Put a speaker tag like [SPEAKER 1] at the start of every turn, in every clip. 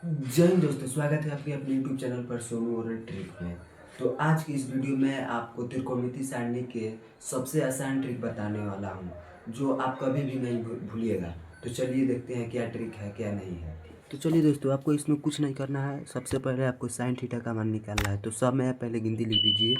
[SPEAKER 1] जय हिंद दोस्तों, स्वागत है आपके अपने यूट्यूब चैनल पर सोनू और ट्रिक में। तो आज की इस वीडियो में आपको त्रिकोणमिति सारणी के सबसे आसान ट्रिक बताने वाला हूं, जो आप कभी भी नहीं भूलिएगा। तो चलिए देखते हैं क्या ट्रिक है क्या नहीं है। तो चलिए दोस्तों, आपको इसमें कुछ नहीं करना है। सबसे पहले आपको साइन थीटा का मान निकालना है। तो सब में आप पहले गिनती लिख दीजिए,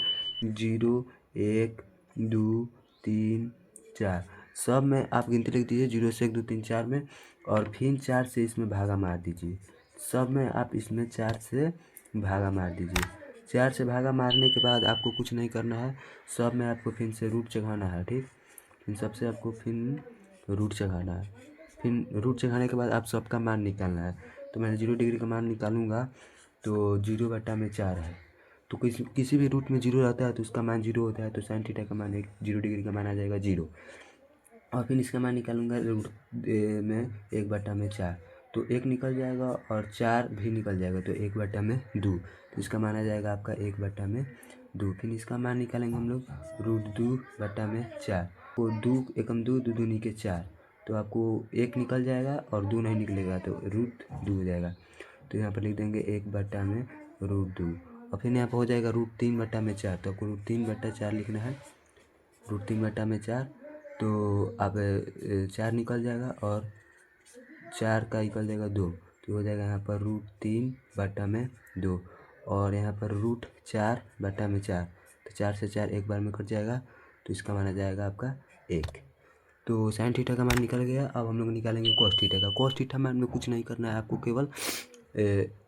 [SPEAKER 1] 0 1 2 3 4। सब में आप गिनती लिख दीजिए 0 से 1 2 3 4 में, और फिर 4 से इसमें भागा मार दीजिए। सब में आप इसमें 4 से भागा मार दीजिए। 4 से भागा मारने के बाद आपको कुछ नहीं करना है। सब में आपको फिर से रूट चढ़ाना है, ठीक। फिर सबसे आपको फिर रूट चढ़ाना है। फिर रूट चढ़ाने के बाद आप सबका मान निकालना है। तो मैं 0 डिग्री का मान निकालूंगा, तो 0/4 है। तो किसी भी रूट में 0 रहता है तो उसका मान 0 होता है। तो साइन थीटा का मान 0 डिग्री का मान आ जाएगा 0। और फिर इसका मान निकालूंगा रूट में 1/4। तो 1 निकल जाएगा और 4 भी निकल जाएगा, तो 1/2। तो इसका मान आ जाएगा आपका 1/2। फिर इसका मान निकालेंगे हम लोग √2/4। तो 2 एकम 2 दो दूनी के 4। तो आपको 1 निकल जाएगा और 2 नहीं निकलेगा, तो √2 हो जाएगा। तो यहाँ पर लिख देंगे 1/√2। और फिर यहाँ पर हो जाएगा √3/4। तो आपको √3/4 लिखना है। √3/4। तो अब 4 निकल जाएगा और 4 का निकल जाएगा 2। तो हो जाएगा यहाँ पर √3/2। और यहाँ पर √4/4। तो 4 से 4 एक बार में कट जाएगा, तो इसका मान आ जाएगा आपका 1। तो साइन थीटा का मान निकल गया। अब हम लोग निकालेंगे कॉस थीटा का। कॉस थीटा मान में कुछ नहीं करना है, आपको केवल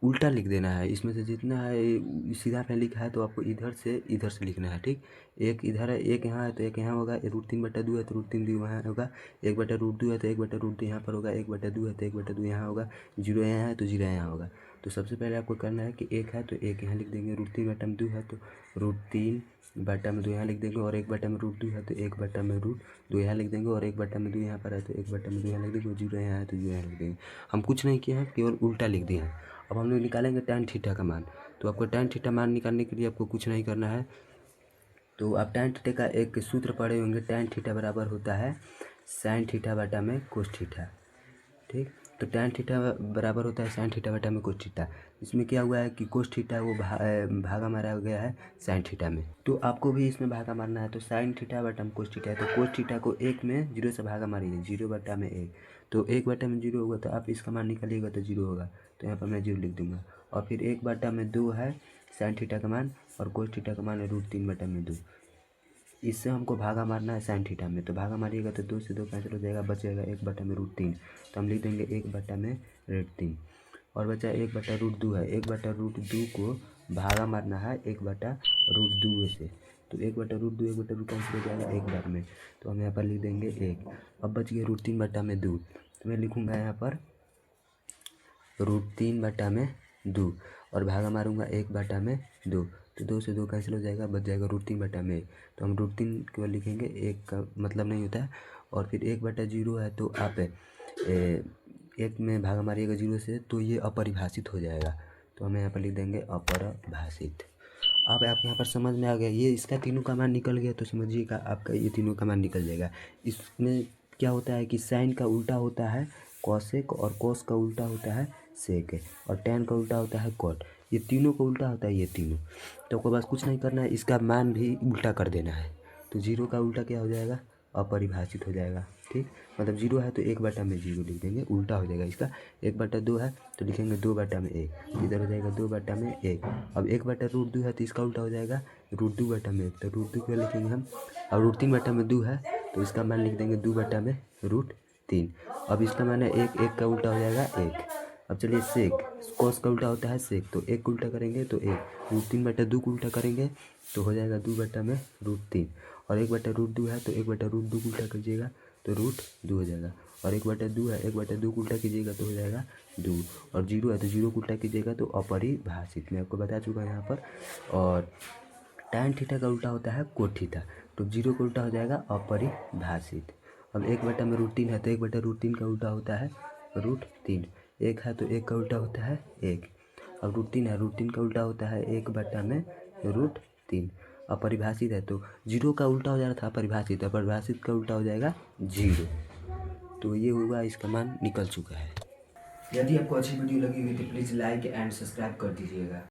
[SPEAKER 1] उल्टा लिख देना है। इसमें से जितना है सीधा आपने लिखा है, तो आपको इधर से लिखना है, ठीक। एक इधर है, एक यहाँ है, तो एक यहाँ होगा। √3/2 है तो √3 वहाँ होगा। 1/√2 है तो 1/√2 यहाँ पर होगा। 1/2 है तो 1/2 यहाँ होगा। 0 यहाँ है तो 0 यहाँ होगा। तो सबसे पहले आपको करना है कि 1 है तो 1 यहाँ लिख देंगे। √3/2 है तो √3/2 यहाँ लिख देंगे। और 1/√2 है तो 1/√2 यहाँ लिख देंगे। और 1/2 यहाँ पर है तो 1/2 यहाँ लिख देंगे। और 0 यहाँ है तो 0 यहाँ लिख देंगे। हम कुछ नहीं किए हैं, केवल उल्टा लिख दिए हैं। अब हम लोग निकालेंगे tan थीटा का मान। तो आपको tan थीटा मान निकालने के लिए आपको कुछ नहीं करना है। तो आप tan थीटा का एक सूत्र पढ़े होंगे, tan थीटा बराबर होता है sin थीटा बटा में cos थीटा, ठीक। तो tan थीटा बराबर होता है sin थीटा बटा में cos थीटा। इसमें क्या हुआ है कि cos थीटा वो भागा मारा गया है sin थीटा में। तो आपको भी इसमें भागा मारना है। तो sin थीटा बटा में cos थीटा है, तो cos थीटा को 1 में 0 से भागा मारिए, 0/1। तो 1/0 होगा, तो आप इसका मान निकालिएगा तो 0 होगा। तो यहाँ पर मैं 0 लिख दूंगा। और फिर 1/2 है साइन थीटा का मान, और cos थीटा का मान है √3/2। इससे हमको भागा मारना है साइन थीटा में। तो भागा मारिएगा तो 2 से 2 कैंसिल हो जाएगा, बच जाएगा 1/√3। तो हम लिख देंगे 1/√3। और बचा 1/√2 है। 1/√2 को भागा मारना है 1/√2 से। तो 1/√2 1/2 कैंसिल हो जाएगा एक बार में। तो हम यहाँ पर लिख देंगे 1। अब बच गया √3/2। तो मैं लिखूँगा यहाँ पर √3/2 और भागा मारूंगा 1/2। तो 2 से 2 कैंसिल हो जाएगा, बच जाएगा √3/1। तो हम √3 केवल लिखेंगे, 1 का मतलब नहीं होता है। और फिर 1/0 है तो आप 1 में भागा मारिएगा 0 से, तो ये अपरिभाषित हो जाएगा। तो हमें यहाँ पर लिख देंगे अपरिभाषित। अब आप यहाँ पर समझ में आ गया, ये इसका तीनों का मान निकल गया। तो समझिएगा आपका ये तीनों का मान निकल जाएगा। इसमें क्या होता है कि साइन का उल्टा होता है कॉसेक, और कॉस का उल्टा होता है सेक, और टैन का उल्टा होता है कॉट। ये तीनों का उल्टा होता है ये तीनों। तो आपको बस कुछ नहीं करना है, इसका मान भी उल्टा कर देना है। तो 0 का उल्टा क्या हो जाएगा, अपरिभाषित हो जाएगा, ठीक। मतलब 0 है तो 1/0 लिख देंगे, उल्टा हो जाएगा इसका। 1/2 है तो लिखेंगे 2/1। इधर हो जाएगा 2/1। अब 1/√2 है तो इसका उल्टा हो जाएगा √2/1। तो √2 क्या लिखेंगे हम। और √3/2 है तो इसका मान लिख देंगे 2/√3। अब इसका मान है 1 का उल्टा हो जाएगा 1। अब चलिए सेक, कॉस का उल्टा होता है सेक। तो 1 उल्टा करेंगे तो 1। √3/2 को उल्टा करेंगे तो हो जाएगा 2/√3। और 1/√2 है तो 1/√2 को उल्टा कीजिएगा तो √2 हो जाएगा। और 1/2 है, 1/2 को उल्टा कीजिएगा तो हो जाएगा 2। और 0 है तो 0 को उल्टा कीजिएगा तो अपरिभाषित। मैं आपको बता चुका यहाँ पर। और tan थीटा का उल्टा होता है कोट थीटा। तो 0 का उल्टा हो जाएगा अपरिभाषित। अब 1/√3 है तो 1/√3 का उल्टा होता है √3। 1 है तो 1 का उल्टा होता है 1। अब √3 है, √3 का उल्टा होता है 1/√3। अपरिभाषित है तो 0 का उल्टा हो जा रहा था अपरिभाषित, अपरिभाषित का उल्टा हो जाएगा 0। तो ये हुआ, इसका मान निकल चुका है। यदि आपको अच्छी वीडियो लगी हुई तो प्लीज़ लाइक एंड सब्सक्राइब कर दीजिएगा।